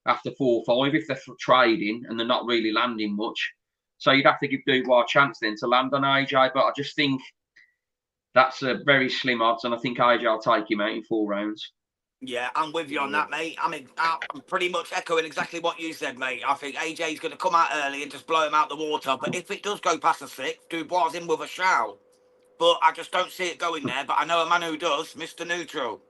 after 4 or 5 if they're trading and they're not really landing much. So you'd have to give Dubois a chance then to land on AJ. But I just think that's a very slim odds, and I think AJ will take him out in 4 rounds. Yeah, I'm with you on that, mate. I mean, I'm pretty much echoing exactly what you said, mate. I think AJ's going to come out early and just blow him out the water. But if it does go past the 6, Dubois in with a shout. But I just don't see it going there. But I know a man who does, Mr. Neutral.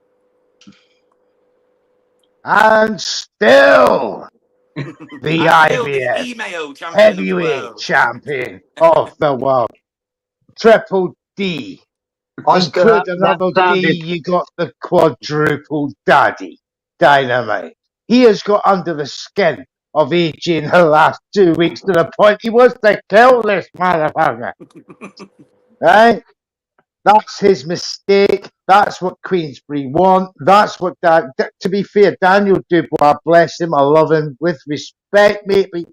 And still the IBF heavyweight champion of the world, Triple D. Include another D, you got the quadruple daddy, Dynamite. He has got under the skin of AJ in the last 2 weeks to the point he wants to kill this motherfucker. Right? That's his mistake. That's what Queensbury want. That's what to be fair, Daniel Dubois, bless him, I love him with respect, mate. But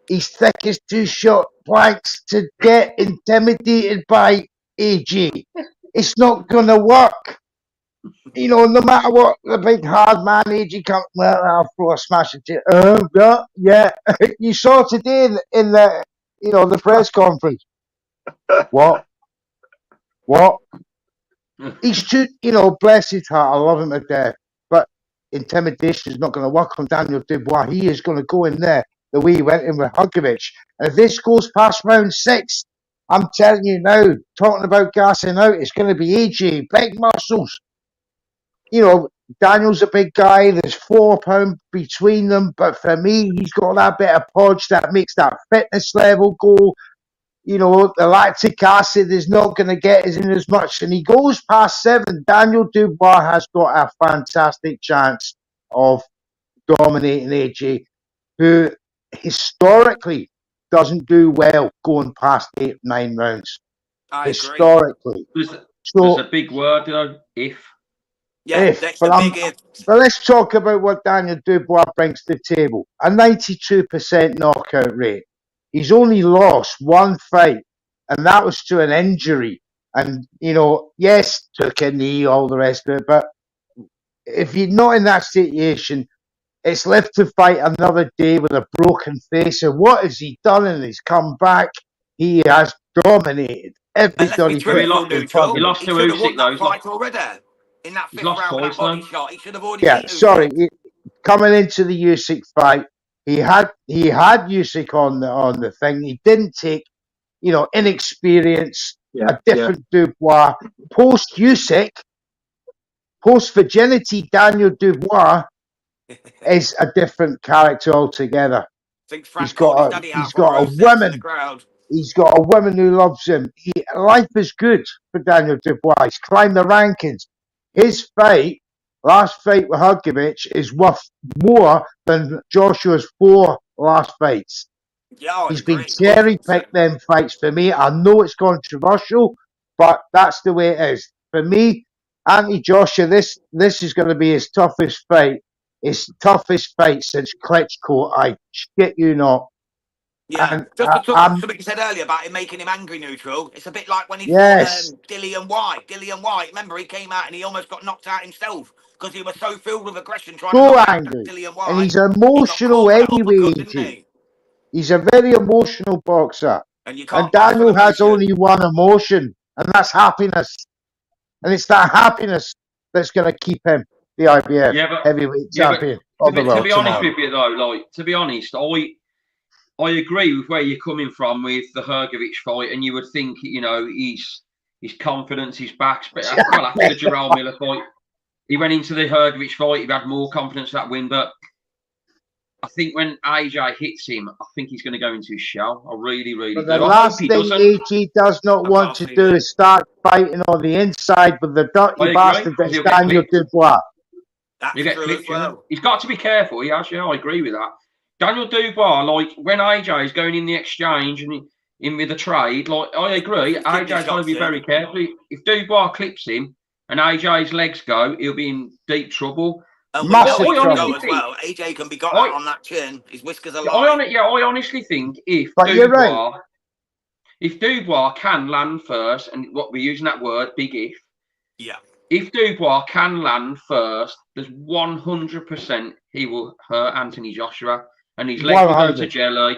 he's thick as 2 short planks to get intimidated by AJ. It's not gonna work. You know, no matter what the big hard man AJ comes, well, I'll throw a smash at you. Yeah. You saw today in the the press conference. What? He's too, bless his heart, I love him to death. But intimidation is not going to work on Daniel Dubois. He is going to go in there the way he went in with Hrgovic. And if this goes past round 6, I'm telling you now, talking about gassing out, it's going to be AJ, big muscles. Daniel's a big guy. There's 4 pounds between them, but for me, he's got that bit of podge that makes that fitness level go. You know, the lactic acid is not going to get us in as much, and he goes past 7. Daniel Dubois has got a fantastic chance of dominating AJ, who historically doesn't do well going past 8, 9 rounds. I historically. Agree. There's a big word, though, if. Yeah, that's a big if. But let's talk about what Daniel Dubois brings to the table. A 92% knockout rate. He's only lost 1 fight, and that was to an injury. And, you know, yes, took a knee, all the rest of it. But if you're not in that situation, it's left to fight another day with a broken face. And what has he done in his comeback? He has dominated everybody. He lost to Usyk, though. Fight already. In that 5th round with that body shot, he should have already. Yeah, sorry. Coming into the Usyk fight, he had Usyk on the thing. He didn't take, you know, inexperience, a different Dubois. Post Usyk, post virginity, Daniel Dubois is a different character altogether. He's got a woman. He's got a woman who loves him. Life is good for Daniel Dubois. He's climbed the rankings. His last fight with Hrgović, is worth more than Joshua's 4 last fights. Yeah, he's been cherry-picked them fights for me. I know it's controversial, but that's the way it is. For me, Anthony Joshua, this is going to be his toughest fight. His toughest fight since Klitschko. I shit you not. Yeah, and, just to talk something you said earlier about him making him angry neutral. It's a bit like when he fought Dillian White. Dillian White, remember, he came out and he almost got knocked out himself because he was so filled with aggression trying to knock angry. out Dillian White. And he's emotional anyway. He's a very emotional boxer. And Daniel has only one emotion, and that's happiness. And it's that happiness that's going to keep him the IBF heavyweight champion of the world. To be honest with you, though, to be honest, I agree with where you're coming from with the Hrgović fight, and you would think, you know, his confidence is back. But after the Jarrell Miller fight, he went into the Hrgović fight. He had more confidence that win, but I think when AJ hits him, I think he's going to go into his shell. I really, really do. The last thing AJ does not want to do is start fighting on the inside with the dirty bastard that's Daniel Dubois. He's got to be careful. He has, I agree with that. Daniel Dubois, like when AJ is going in the exchange and in with the trade, like I agree, AJ's got to be very careful. If Dubois clips him and AJ's legs go, he'll be in deep trouble. Massive trouble as well. AJ can be got out on that chin. His whiskers are light. I honestly think if Dubois can land first, and what we're using that word, big if. Yeah. If Dubois can land first, there's 100% he will hurt Anthony Joshua. And his legs will go to jelly.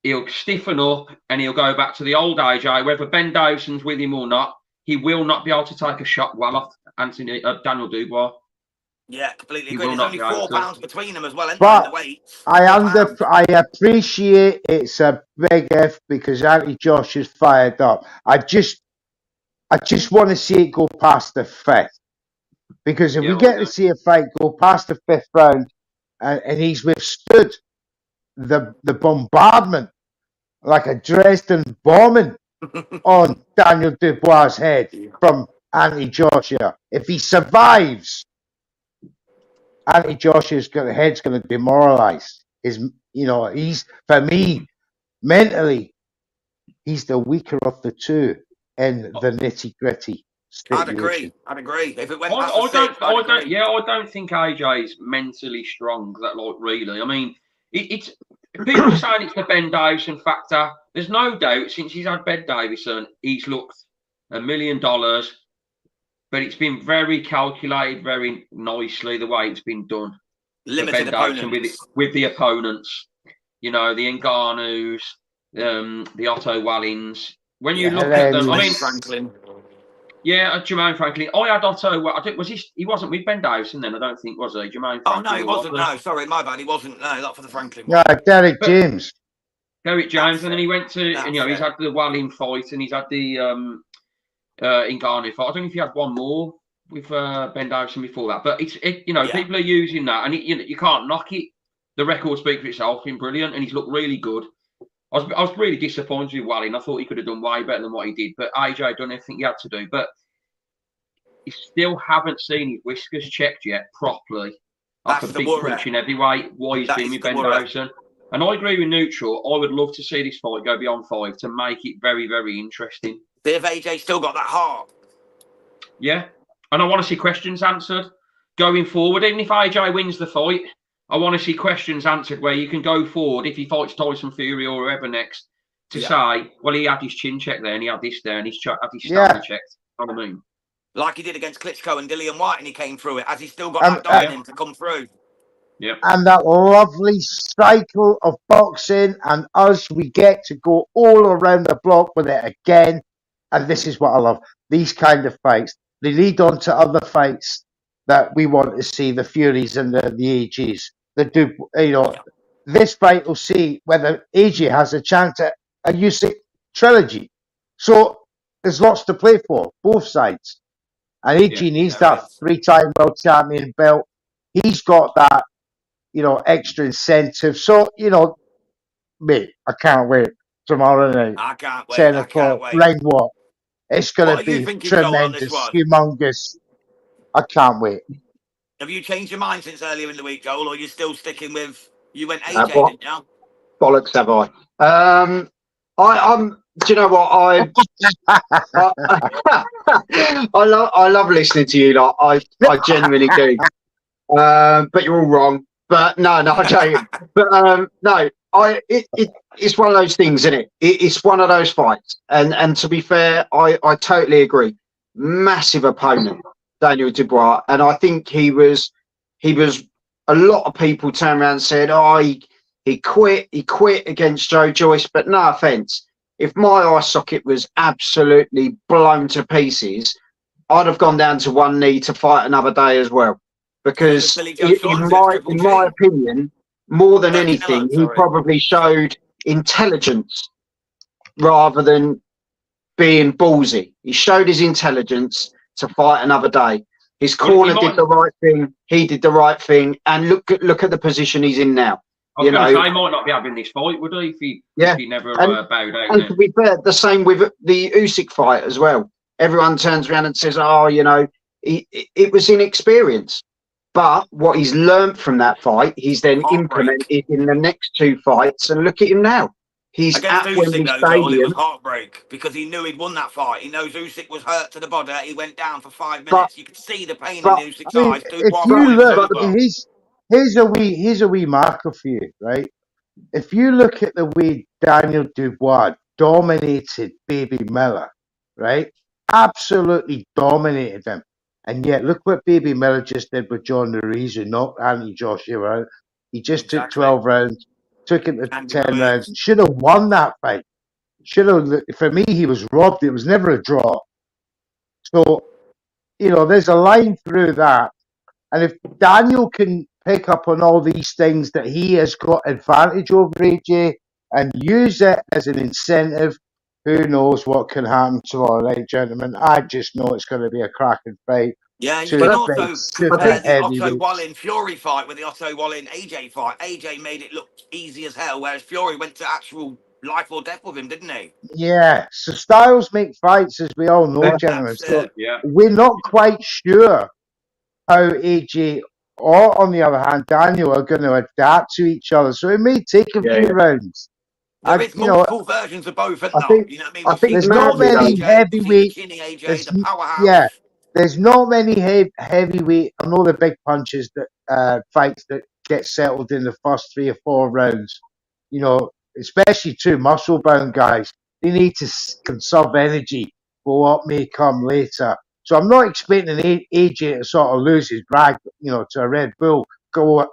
He'll stiffen up and he'll go back to the old AJ. Whether Ben Dawson's with him or not, he will not be able to take a shot well off Daniel Dubois. Yeah, completely agree. There's only 4 pounds between them as well. But I appreciate it's a big if because Anthony Josh is fired up. I just want to see it go past the 5th. Because if we get to see a fight go past the 5th round and he's withstood the bombardment like a Dresden bombing on Daniel Dubois' head from Anthony Joshua. If he survives, Anthony Joshua's head's going to demoralize. He's, for me, mentally, he's the weaker of the 2 in the nitty gritty. I'd agree. If it went past I don't think AJ's mentally strong. Really. I mean, it's people saying it's the Ben Davison factor. There's no doubt since he's had Ben Davison, he's looked $1 million. But it's been very calculated, very nicely the way it's been done. Limited opponents with the opponents. You know, the Ngannous, the Otto Wallins. When you look at them, I mean, Franklin. Yeah, Jermaine Franklin. I had Otto. I think he wasn't with Ben Dawson then. I don't think was he. Jermaine Franklin. Oh no, he wasn't. No, sorry, my bad. He wasn't. No, not for the Franklin. Yeah, Derek James. Derek James, and then he went to. He's had the Wallin fight, and he's had the Ngannou fight. I don't know if he had one more. Ben Davison before that, but people are using that, and you can't knock it. The record speaks for itself. Been brilliant, and he's looked really good. I was really disappointed with Wallin. I thought he could have done way better than what he did, but AJ done everything he had to do. But you still haven't seen his whiskers checked yet properly. That's a big punch in heavyweight. Why he's been with Ben Davison. And I agree with Neutral. I would love to see this fight go beyond 5 to make it very, very interesting. See if AJ still got that heart. Yeah. And I want to see questions answered going forward. Even if AJ wins the fight, I want to see questions answered where you can go forward if he fights Tyson Fury or whoever next to say, well, he had his chin checked there and he had this there and he's had his stamina checked. You know what I mean? Like he did against Klitschko and Dillian White, and he came through it. Has he still got that dog in him to come through? Yeah. And that lovely cycle of boxing, and we get to go all around the block with it again. And this is what I love. These kind of fights. They lead on to other fights that we want to see, the Furies and the AJs. This fight will see whether AJ has a chance at a Usyk trilogy. So there's lots to play for, both sides. And AJ needs that 3-time world champion belt. He's got that, extra incentive. So, mate, I can't wait. Tomorrow night. I can't wait. 10 o'clock. Round what? It's going to be tremendous, humongous. I can't wait. Have you changed your mind since earlier in the week, Joel, or are you still sticking with... You went AJ, didn't you? Bollocks have I. Do you know what? I love listening to you. Like, I genuinely do. But you're all wrong. But no, I don't. But no, it's one of those things, isn't it? It's one of those fights. And to be fair, I totally agree. Massive opponent, Daniel Dubois, and I think he was. A lot of people turned around and said, "Oh, he quit against Joe Joyce." But no offense, if my eye socket was absolutely blown to pieces, I'd have gone down to one knee to fight another day as well. Because in my opinion, more than anything, he probably showed intelligence rather than being ballsy. He showed his intelligence to fight another day. His corner did the right thing. He did the right thing, and look at the position he's in now. I was going to say, he might not be having this fight, would he? If he never bowed out. And to be fair, the same with the Usyk fight as well. Everyone turns around and says, "Oh, it was inexperience." But what he's learned from that fight, he's then implemented in the next 2 fights, and look at him now. He's at Wembley Stadium. It was heartbreak because he knew he'd won that fight. He knows Usyk was hurt to the body. He went down for 5 minutes. You could see the pain in Usyk's eyes. If you look, here's a wee marker for you, right? If you look at the way Daniel Dubois dominated Baby Miller, right? Absolutely dominated him. And yet, look what Baby Miller just did with John Ruiz, who knocked Anthony Joshua out. He just took 12 rounds. Took him to 10 rounds. Should have won that fight. For me, he was robbed. It was never a draw. So, there's a line through that. And if Daniel can pick up on all these things that he has got advantage over AJ and use it as an incentive, who knows what can happen tomorrow night, gentlemen. I just know it's going to be a cracking fight. Yeah, you can also compare the Otto Wallin Fury fight with the Otto Wallin AJ fight. AJ made it look easy as hell, whereas Fury went to actual life or death with him, didn't he? Yeah. So styles make fights, as we all know, gentlemen. So we're not quite sure how AJ or, on the other hand, Daniel are going to adapt to each other. So it may take a few rounds. There is multiple versions of both, isn't there? You know what I mean? I think there's not many heavyweight. There's not many heavyweight. I know the big punches that fights that get settled in the first 3 or 4 rounds. Especially 2 muscle-bound guys. They need to conserve energy for what may come later. So I'm not expecting AJ to sort of lose his drag, to a Red Bull, go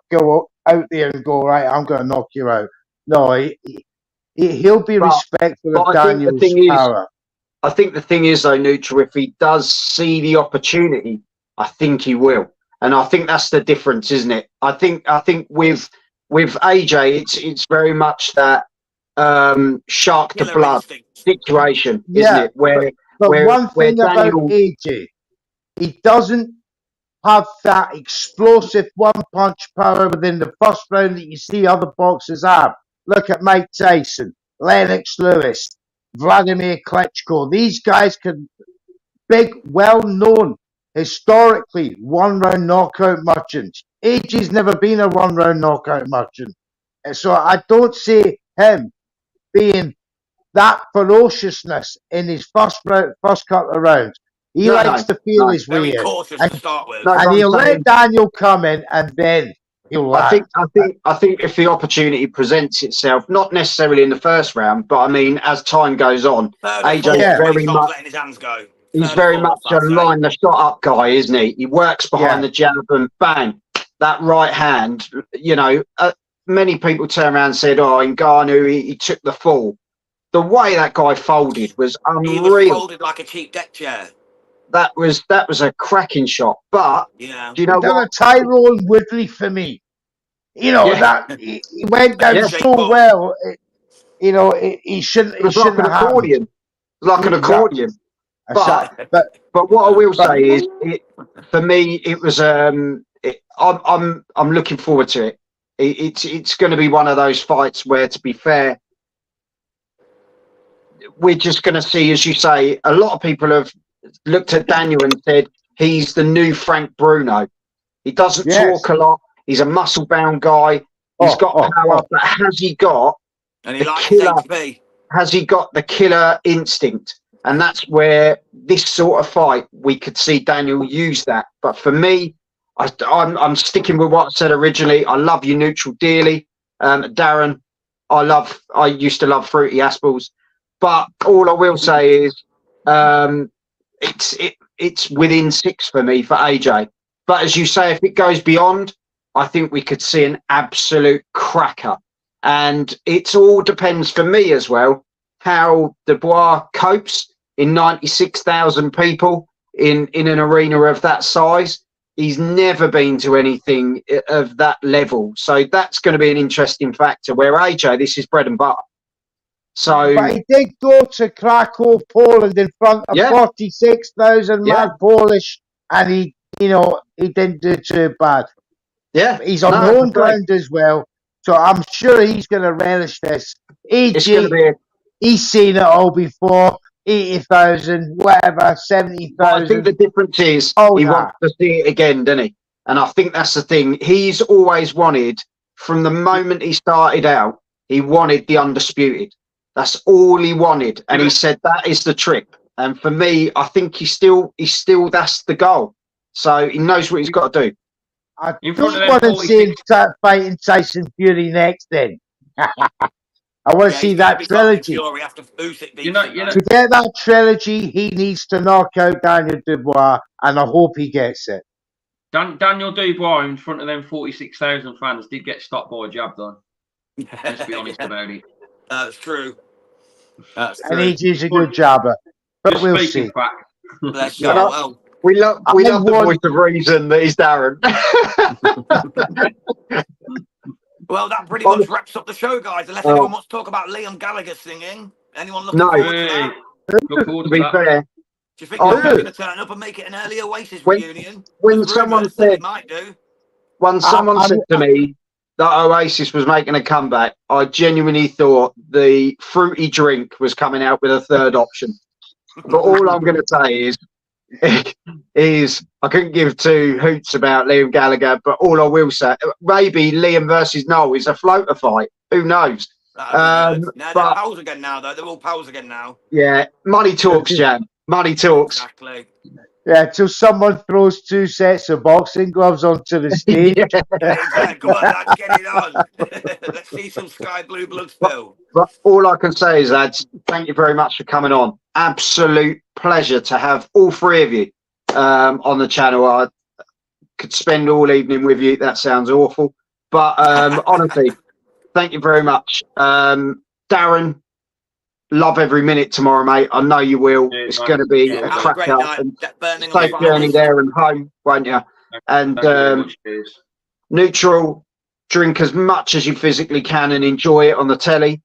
out there and go, right, I'm going to knock you out. No, he'll be respectful of Daniel's power. I think the thing is, though, Neutral, if he does see the opportunity, I think he will. And I think that's the difference, isn't it? I think with AJ, it's very much that shark to blood situation, isn't it? But one thing about AJ, He doesn't have that explosive one-punch power within the first round that you see other boxers have. Look at Mike Tyson, Lennox Lewis, Vladimir Klitschko. These guys can big, well-known, historically one-round knockout merchants. AJ's never been a one-round knockout merchant. So I don't see him being that ferociousness in his first couple of rounds. He likes to feel his way in. Cautious to start with. And he'll let Daniel come in, and then he'll land. I think if the opportunity presents itself, not necessarily in the first round, but I mean, as time goes on, AJ is very much letting his hands go. He's very much a line the shot up guy, isn't he? He works behind the jab and bang, that right hand. You know, many people turn around and said, "Oh, in Ngannou, he took the fall." The way that guy folded was unreal. He was folded like a cheap deck chair. That was a cracking shot. But do you know what? Tyrone Woodley for me. You know that he went down so well. He shouldn't. It shouldn't like an accordion. Like an accordion. But what I will say is, for me, it was. I'm looking forward to it. It's going to be one of those fights where, to be fair, we're just going to see, as you say, a lot of people have looked at Daniel and said he's the new Frank Bruno. He doesn't talk a lot. He's a muscle-bound guy. He's got power, but has he got has he got the killer instinct? And that's where this sort of fight, we could see Daniel use that. But for me, I'm sticking with what I said originally. I love you neutral dearly. Darren, I used to love Fruity Aspels. But all I will say is it's within 6 for me for AJ. But as you say, if it goes beyond, I think we could see an absolute cracker. And it all depends for me as well how Dubois copes in 96,000 people in an arena of that size. He's never been to anything of that level. So that's going to be an interesting factor where AJ, this is bread and butter. So, but he did go to Krakow, Poland in front of 46,000 mad Polish, and he didn't do too bad. Yeah. He's on home ground as well. So I'm sure he's going to relish this. AJ, he's seen it all before. 80,000, whatever, 70,000. I think the difference is he wants to see it again, doesn't he? And I think that's the thing. He's always wanted, from the moment he started out, he wanted the undisputed. That's all he wanted. And he said that is the trick. And for me, I think he's still that's the goal. So he knows what he's got to do. I don't want to see him start fighting Tyson Fury next then. I want to see that trilogy. To get that trilogy, he needs to knock out Daniel Dubois, and I hope he gets it. Daniel Dubois in front of them 46,000 fans did get stopped by a jab, though. Let's be honest about it. That's true. And he's a good jabber. But just we'll see. Bless you. Well, we love the voice of reason that is Darren. Well, that pretty much wraps up the show, guys. Unless anyone wants to talk about Liam Gallagher singing. Anyone looking forward to that? Look forward to be that. fair. Do you think he's going to turn up and make it an early Oasis reunion? When someone said, said to me that Oasis was making a comeback, I genuinely thought the fruity drink was coming out with a third option. But all I'm going to say is I couldn't give 2 hoots about Liam Gallagher, but all I will say, maybe Liam versus Noel is a floater fight. Who knows? No, they're pals again now, though. They're all pals again now. Yeah, money talks, Jan. Money talks. Exactly. Yeah, till someone throws 2 sets of boxing gloves onto the stage. Exactly. Come on, lads, get it on. Let's see some sky blue blood spill. But all I can say is, lads, thank you very much for coming on. Absolute pleasure to have all 3 of you on the channel. I could spend all evening with you. That sounds awful. But honestly, thank you very much. Darren, love every minute tomorrow, mate. I know you will. Yeah, it's going to be a cracker. Safe journey there and home, won't you? And neutral, drink as much as you physically can and enjoy it on the telly.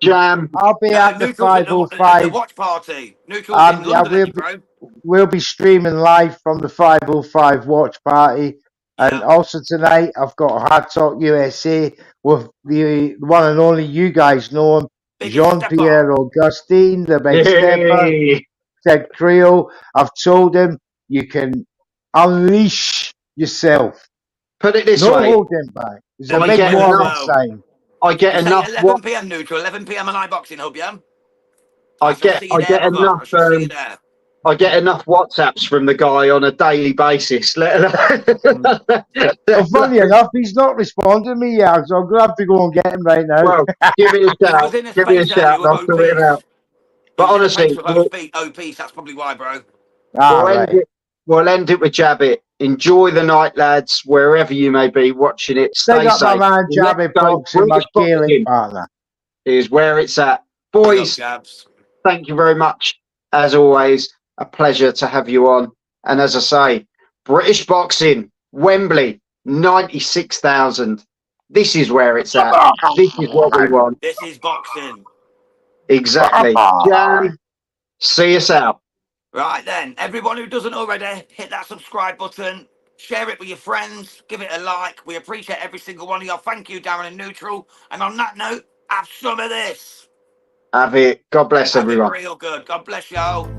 Jam. I'll be at the Neutral's at the 505. watch party. Neutral's in Yeah, London, bro. we'll be streaming live from the 505 watch party. And Yeah. also tonight, I've got Hard Talk USA with the one and only, you guys know him, Biggest Jean-Pierre Augustine, the big stepper, Hey. Ted Creel. I've told him you can unleash yourself. Put it this No way. holding back. There's a I big get warning enough- sign. I get You say enough. 11 p.m. Neutral, 11 p.m. on iBoxing Hub, yeah? I get enough. I shall see you there. I get enough WhatsApps from the guy on a daily basis. Well, funny enough, he's not responding to me yet, so I'm going to have to go and get him right now. Well, give me a shout. Within a Give me a space shout. area I'll of sort it out. But honestly, OPs, that's probably why, bro. we'll end it with Jabbit. Enjoy the night, lads, wherever you may be watching it. Stay Take up safe. my man, Jabbit Boxing, my Gaelic partner. Is where it's at. Boys, thank you very much. As always, a pleasure to have you on. And as I say, British boxing, Wembley, 96,000. This is where it's at. This is what we want. This is boxing. Exactly. Jan, see us out. Right then, everyone who doesn't already, hit that subscribe button, share it with your friends, give it a like. We appreciate every single one of you. Thank you, Darren and Neutral. And on that note, have some of this. Have it. God bless everyone. Real good. God bless y'all.